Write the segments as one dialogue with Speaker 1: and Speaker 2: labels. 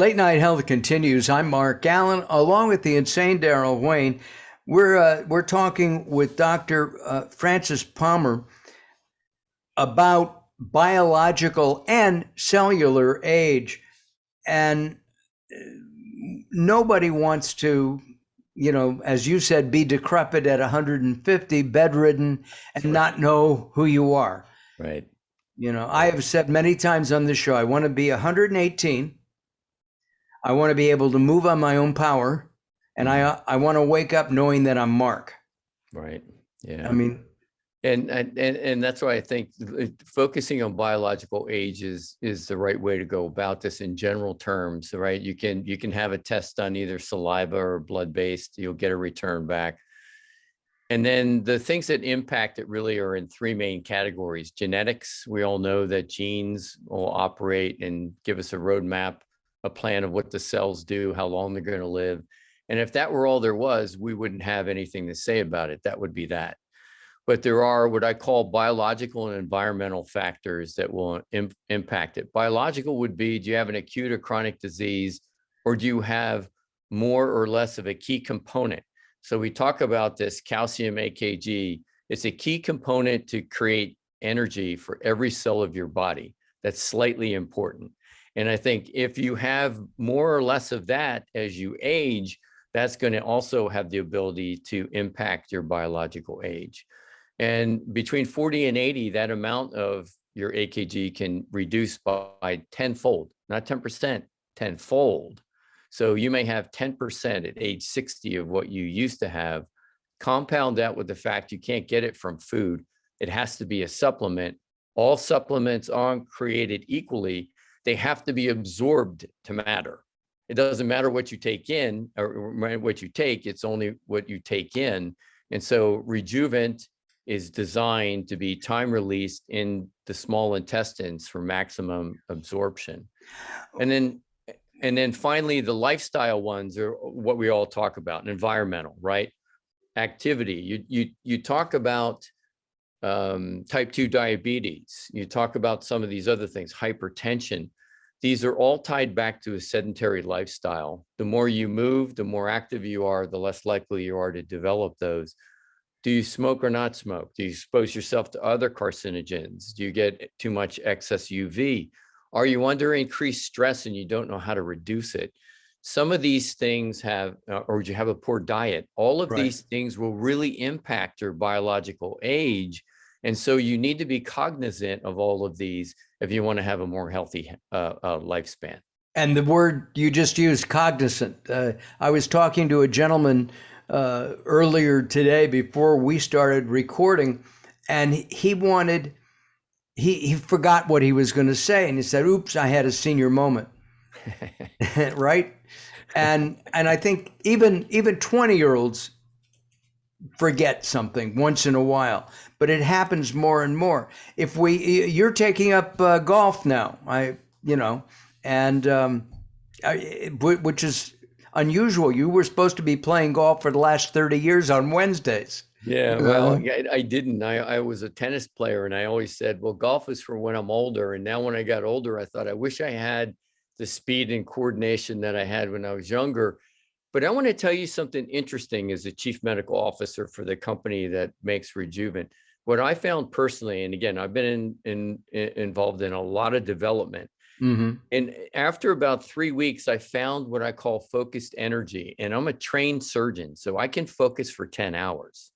Speaker 1: Late Night Health continues. I'm Mark Alyn, along with the insane Daryl Wayne. We're talking with Dr. Francis Palmer about biological and cellular age, and nobody wants to, as you said, be decrepit at 150, bedridden, and not know who you are.
Speaker 2: Right.
Speaker 1: I have said many times on this show, I want to be 118. I want to be able to move on my own power, and I want to wake up knowing that I'm Mark.
Speaker 2: Right. Yeah.
Speaker 1: I mean,
Speaker 2: and that's why I think focusing on biological age is the right way to go about this in general terms, right? You can have a test done either saliva or blood-based, you'll get a return back. And then the things that impact it really are in three main categories. Genetics, we all know that genes will operate and give us a roadmap, a plan of what the cells do, how long they're going to live. And if that were all there was, we wouldn't have anything to say about it. That would be that. But there are what I call biological and environmental factors that will impact it. Biological would be, do you have an acute or chronic disease, or do you have more or less of a key component? So we talk about this calcium AKG. It's a key component to create energy for every cell of your body. That's slightly important. And I think if you have more or less of that as you age, that's going to also have the ability to impact your biological age. And between 40 and 80, that amount of your AKG can reduce by tenfold, not 10%, tenfold. So you may have 10% at age 60 of what you used to have. Compound that with the fact you can't get it from food. It has to be a supplement. All supplements aren't created equally. They have to be absorbed to matter. It doesn't matter what you take in or what you take, it's only what you take in. And so Rejuvent is designed to be time released in the small intestines for maximum absorption. And then finally, the lifestyle ones are what we all talk about, environmental, right? Activity. You talk about type 2 diabetes. You talk about some of these other things, hypertension. These are all tied back to a sedentary lifestyle. The more you move, the more active you are, the less likely you are to develop those. Do you smoke or not smoke? Do you expose yourself to other carcinogens? Do you get too much excess UV? Are you under increased stress and you don't know how to reduce it? Some of these things have, or do you have a poor diet? All of these things will really impact your biological age. And so you need to be cognizant of all of these if you want to have a more healthy lifespan.
Speaker 1: And the word you just used, cognizant. I was talking to a gentleman earlier today before we started recording, and he forgot what he was going to say, and he said, "Oops, I had a senior moment." Right? And I think even 20-year-olds forget something once in a while, but it happens more and more. You're taking up golf now, which is unusual. You were supposed to be playing golf for the last 30 years on Wednesdays.
Speaker 2: Yeah, well, I didn't. I was a tennis player, and I always said, well, golf is for when I'm older. And now when I got older, I thought, I wish I had the speed and coordination that I had when I was younger. But I want to tell you something interesting as the chief medical officer for the company that makes Rejuvent. What I found personally, and again, I've been involved in a lot of development. Mm-hmm. And after about 3 weeks, I found what I call focused energy. And I'm a trained surgeon, so I can focus for 10 hours.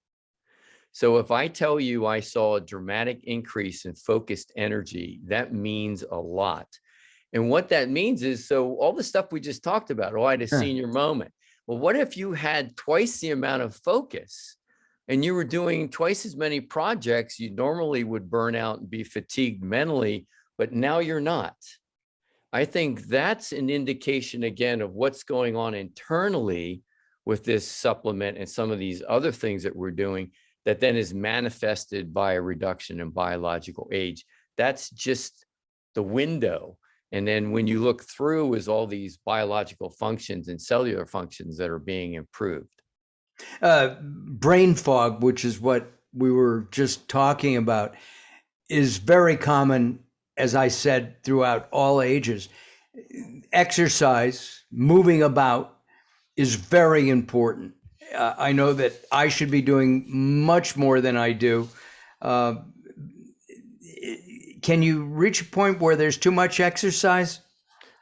Speaker 2: So if I tell you I saw a dramatic increase in focused energy, that means a lot. And what that means is, so all the stuff we just talked about, I had a senior moment. Well, what if you had twice the amount of focus and you were doing twice as many projects you normally would burn out and be fatigued mentally, but now you're not? I think that's an indication, again, of what's going on internally with this supplement and some of these other things that we're doing that then is manifested by a reduction in biological age. That's just the window. And then when you look through is all these biological functions and cellular functions that are being improved.
Speaker 1: Brain fog, which is what we were just talking about, is very common, as I said, throughout all ages. exercise, moving about is very important. I know that I should be doing much more than I do. Uh, can you reach a point where there's too much exercise?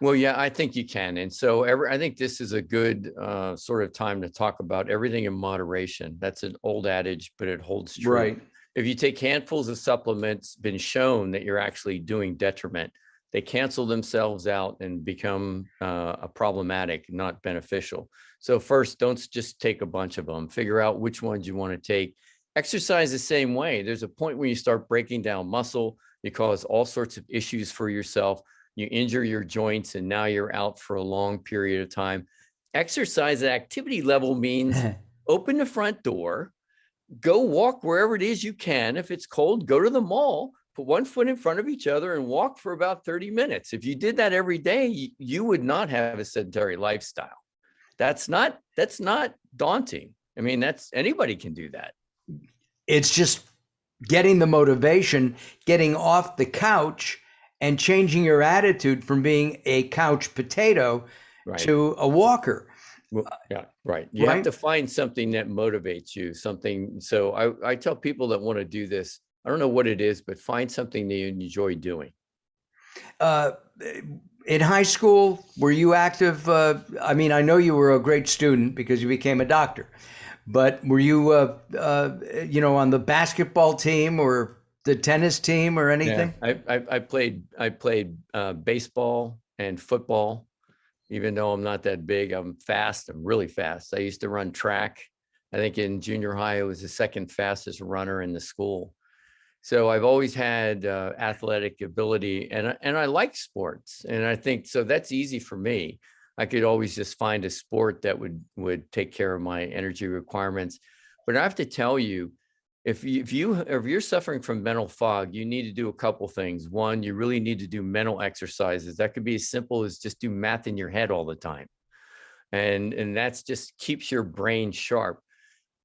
Speaker 2: Well, yeah, I think you can. And so I think this is a good sort of time to talk about everything in moderation. That's an old adage, but it holds true.
Speaker 1: Right.
Speaker 2: If you take handfuls of supplements, been shown that you're actually doing detriment. They cancel themselves out and become a problematic, not beneficial. So first, don't just take a bunch of them. Figure out which ones you want to take. Exercise the same way. There's a point where you start breaking down muscle. You cause all sorts of issues for yourself. You injure your joints, and now you're out for a long period of time. Exercise at activity level means open the front door, go walk wherever it is you can. If it's cold, go to the mall, put one foot in front of each other and walk for about 30 minutes. If you did that every day, you would not have a sedentary lifestyle. That's not daunting. I mean, anybody can do that.
Speaker 1: It's just getting the motivation, getting off the couch and changing your attitude from being a couch potato to a walker.
Speaker 2: Well, yeah, right. You have to find something that motivates you, something. So I tell people that want to do this, I don't know what it is, but find something that you enjoy doing.
Speaker 1: In high school, were you active? I mean, I know you were a great student because you became a doctor, but were you, on the basketball team or the tennis team or anything?
Speaker 2: Yeah, I played baseball and football. Even though I'm not that big, I'm fast. I'm really fast. I used to run track. I think in junior high, I was the second fastest runner in the school. So I've always had athletic ability, and I like sports. And I think so that's easy for me. I could always just find a sport that would take care of my energy requirements. But I have to tell you, if you're suffering from mental fog, you need to do a couple things. One, you really need to do mental exercises. That could be as simple as just do math in your head all the time. And that's just keeps your brain sharp.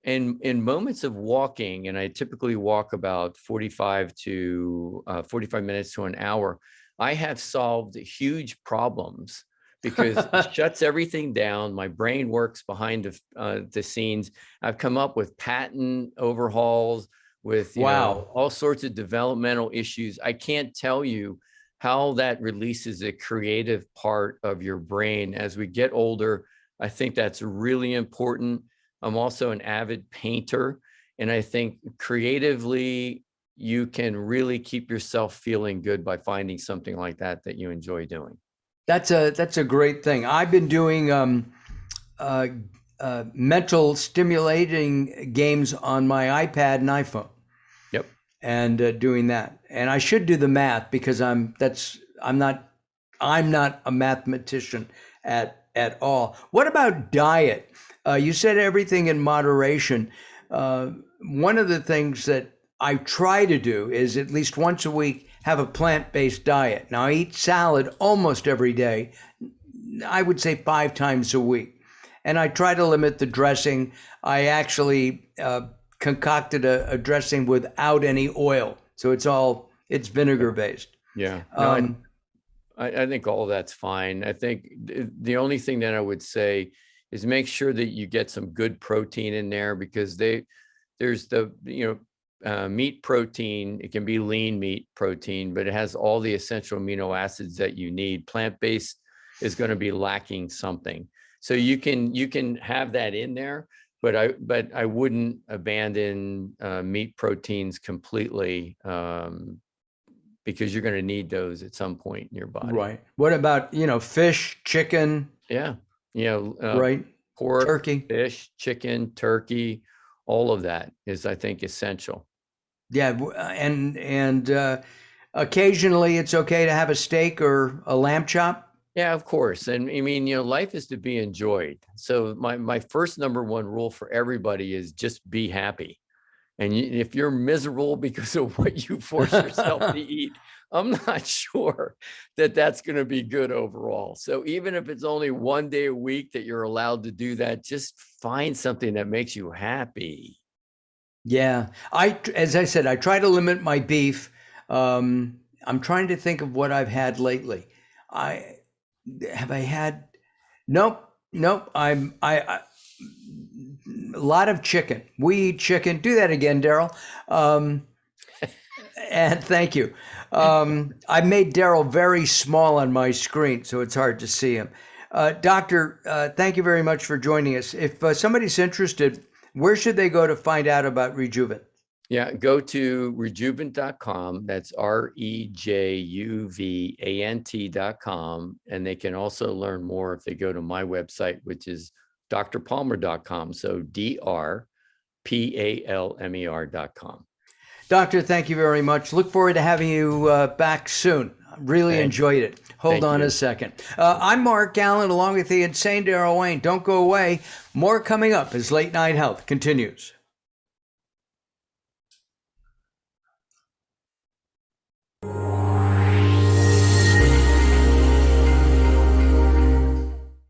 Speaker 2: And in moments of walking, and I typically walk about 45 minutes to an hour, I have solved huge problems because it shuts everything down. My brain works behind the scenes. I've come up with patent overhauls with all sorts of developmental issues. I can't tell you how that releases a creative part of your brain as we get older. I think that's really important. I'm also an avid painter, and I think creatively you can really keep yourself feeling good by finding something like that you enjoy doing.
Speaker 1: That's a great thing. I've been doing mental stimulating games on my iPad and iPhone.
Speaker 2: Yep.
Speaker 1: And doing that. And I should do the math because I'm not a mathematician at all. What about diet? You said everything in moderation. One of the things that I try to do is at least once a week have a plant-based diet. Now I eat salad almost every day. I would say 5 times a week. And I try to limit the dressing. I actually concocted a dressing without any oil. So it's vinegar based.
Speaker 2: Yeah. No, I think all of that's fine. I think the only thing that I would say is make sure that you get some good protein in there, because there's the, meat protein. It can be lean meat protein, but it has all the essential amino acids that you need. Plant-based is going to be lacking something. So you can have that in there, but I wouldn't abandon meat proteins completely, because you're going to need those at some point in your body.
Speaker 1: Right. What about, fish, chicken?
Speaker 2: Yeah.
Speaker 1: Right.
Speaker 2: Pork,
Speaker 1: turkey,
Speaker 2: fish, chicken, turkey, all of that is, I think, essential.
Speaker 1: Yeah. And occasionally it's okay to have a steak or a lamb chop.
Speaker 2: Yeah, of course. And I mean, life is to be enjoyed. So my first number one rule for everybody is just be happy. And if you're miserable because of what you force yourself to eat, I'm not sure that that's going to be good overall. So even if it's only one day a week that you're allowed to do that, just find something that makes you happy.
Speaker 1: Yeah. As I said, I try to limit my beef. I'm trying to think of what I've had lately. have I had? Nope. I a lot of chicken. We eat chicken. Do that again, Daryl. And thank you. I made Daryl very small on my screen, so it's hard to see him. Doctor, thank you very much for joining us. If somebody's interested, where should they go to find out about Rejuvant?
Speaker 2: Yeah, go to rejuvant.com. That's rejuvant.com. And they can also learn more if they go to my website, which is drpalmer.com. So drpalmer.com.
Speaker 1: Doctor, thank you very much. Look forward to having you back soon. Really enjoyed it. Hold on a second. I'm Mark Alyn, along with the insane Daryl Wayne. Don't go away. More coming up as Late Night Health continues.